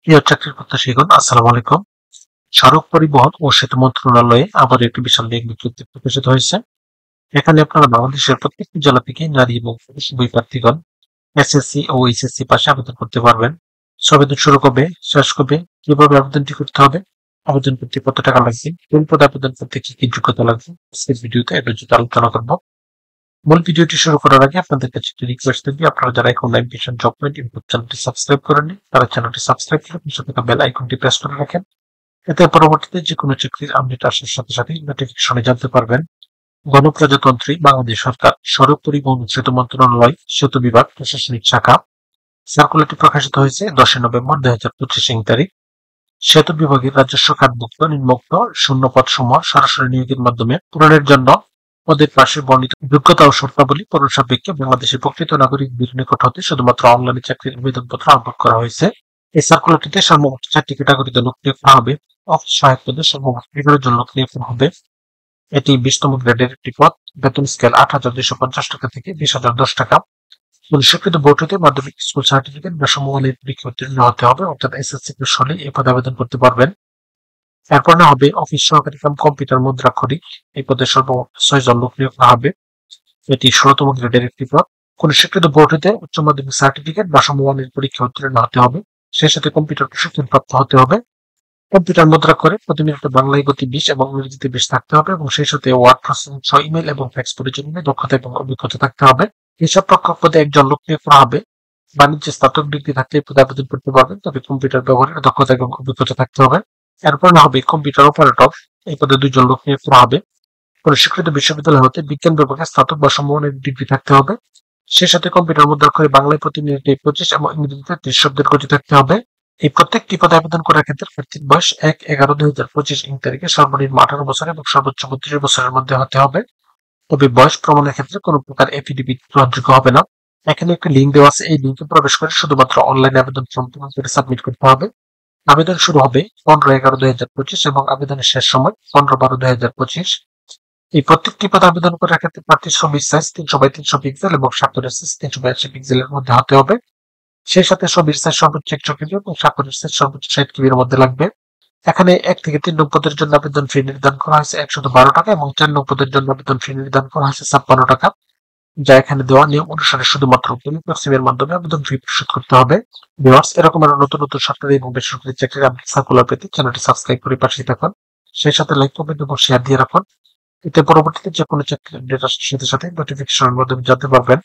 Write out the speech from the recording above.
প্রিয় চাকরির প্রত্যাশীগণ, আসসালামু আলাইকুম। সড়ক পরিবহন ও সেতু মন্ত্রণালয়ে আবার একটি বিশাল নিয়োগ বিজ্ঞপ্তি প্রকাশিত হয়েছে। এখানে আপনারা বাংলাদেশের প্রত্যেকটি জেলা থেকে নারী এবং পুরুষ উভয় প্রার্থীগণ এসএসসি ও এইচএসসি পাশে আবেদন করতে পারবেন। আবেদন শুরু কবে, শেষ কবে, কিভাবে আবেদনটি করতে হবে, আবেদন করতে কত টাকা লাগবে, কোন পদে আবেদন করতে কি কি যোগ্যতা লাগবে, আজকের ভিডিওতে এর বিস্তারিত আলোচনা করব। মূল ভিডিওটি শুরু করার আগে আপনাদের কাছে একটি রিকোয়েস্ট থাকবে, আপনারা যারা এখন অ্যাম্বিশন জব পয়েন্ট ইউটিউব চ্যানেলটি সাবস্ক্রাইব করেননি তারা চ্যানেলটি সাবস্ক্রাইব করে পাশে থাকা বেল আইকনটি প্রেস করে রাখেন। এতে পরবর্তীতে যে কোনো চাকরির আপডেট আসার সাথে সাথে নোটিফিকেশনে জানতে পারবেন। গণপ্রজাতন্ত্রী বাংলাদেশ সরকার সড়ক পরিবহন ও সেতু মন্ত্রণালয় সেতু বিভাগ প্রশাসনিক শাখা সার্কুলারটি প্রকাশিত হয়েছে 10 নভেম্বর 2025 তারিখ। সেতু বিভাগের রাজস্ব খাতভুক্ত নিম্নোক্ত শূন্য পদ সমূহ সরাসরি নিয়োগের মাধ্যমে পূরণের জন্য পদের পাশে বর্ণিত যোগ্যতা ও শর্তাবলী পূরণ সাপেক্ষে বাংলাদেশের প্রকৃত নাগরিকদের নিকট হতে শুধুমাত্র অনলাইনে চাকরির আবেদনপত্র আপলোড করা হয়েছে। এই সার্কুলারটিতে সর্বমোট 4টি ক্যাটাগরিতে লোক নিয়োগ করা হবে। অফিস সহায়ক পদে সর্বমোট 11 জন লোক নিয়োগ করা হবে। এটি 20তম গ্রেডের একটি পদ। বেতন স্কেল 8,250 টাকা থেকে 20,010 টাকা। স্বীকৃত বোর্ড হতে মাধ্যমিক স্কুল সার্টিফিকেট বা সমমানের পরীক্ষা উত্তীর্ণ হতে হবে, অর্থাৎ এসএসসি পাস হলে এই পদে আবেদন করতে পারবেন। এরপর না হবে অফিস সহকারী কাম কম্পিউটার মুদ্রাক্ষরিক। এই পদে সর্বমোট 6 জন লোক নিয়োগ করা হবে। এটি 16তম গ্রেডের একটি পদ। কোন স্বীকৃত বোর্ড হতে উচ্চ মাধ্যমিক সার্টিফিকেট বা সমমানের পরীক্ষা উত্তীর্ণ হতে হবে, সেই সাথে কম্পিউটার প্রশিক্ষণ প্রাপ্ত হতে হবে। কম্পিউটার মুদ্রা করে প্রতি মিনিটে বাংলায় গতি 20 এবং ইংরেজিতে 20 থাকতে হবে এবং সেই সাথে ওয়ার্ড প্রসেসিং 6 ইমেল এবং ফ্যাক্স পরিচালনায় দক্ষতা এবং অভিজ্ঞতা থাকতে হবে। এসব পরীক্ষক পদে একজন লোক নিয়োগ করা হবে। বাণিজ্যে স্নাতক ডিগ্রি থাকলে এই পদে আবেদন করতে পারবেন, তবে কম্পিউটার ব্যবহারের দক্ষতা এবং অভিজ্ঞতা থাকতে হবে। এরপর না হবে কম্পিউটার অপারেটর। এই পদে 2 জন লোক নিয়োগ করা হবে। কোন স্বীকৃত বিশ্ববিদ্যালয় হতে বিজ্ঞান বিভাগে স্নাতক বা সমমানের ডিগ্রি থাকতে হবে, সেই সাথে কম্পিউটার মুদ্রা করে বাংলায় প্রতি মিনিটে 25 এবং ইংরেজিতে 30 শব্দের গতি থাকতে হবে। এই প্রত্যেকটি পদে আবেদন করার ক্ষেত্রে প্রার্থীর বয়স 1/11/2025 তারিখে সর্বনিম্ন 18 বছর এবং সর্বোচ্চ 32 বছরের মধ্যে হতে হবে। তবে বয়স প্রমাণের ক্ষেত্রে কোনো প্রকার এফিডেভিট গ্রহণযোগ্য হবে না। এখানে একটি লিঙ্ক দেওয়া আছে, এই লিঙ্কে প্রবেশ করে শুধুমাত্র অনলাইন আবেদন ফর্ম পূরণ করে সাবমিট করতে হবে। আবেদন শুরু হবে 15/11/2025 এবং আবেদনের শেষ সময় 15/12/2025। এই প্রত্যেকটি পদে আবেদন করার ক্ষেত্রে প্রার্থীর ছবির সাইজ 300x300 পিক্সেল এবং স্বাক্ষরের সাইজ 382 পিক্সেলের মধ্যে হতে হবে। সেই সাথে ছবির সাইজ সর্বোচ্চ 100 কেবি এবং স্বাক্ষরের সাইজ সর্বোচ্চ 60 কেবির মধ্যে লাগবে। এখানে 1 থেকে 3 নং পদের জন্য আবেদন ফি নির্ধারণ করা হয়েছে 112 টাকা এবং 4 নং পদের জন্য আবেদন ফি নির্ধারণ করা হয়েছে 56 টাকা, যা এখানে দেওয়া নিয়ম অনুসারে শুধুমাত্র পেমেন্ট সিমের মাধ্যমে আবেদন ফি পরিশোধ করতে হবে। ভিউয়ার্স, এরকম আরো নতুন নতুন সরকারি এবং বেসরকারি চাকরির আপডেট সার্কুলার পেতে চ্যানেলটি সাবস্ক্রাইব করে পাশেই থাকুন। সেই সাথে লাইক, কমেন্ট এবং শেয়ার দিয়ে রাখুন। এতে পরবর্তীতে যে কোনো চাকরির আপডেট আসার সাথে সাথে নোটিফিকেশনের মাধ্যমে জানতে পারবেন।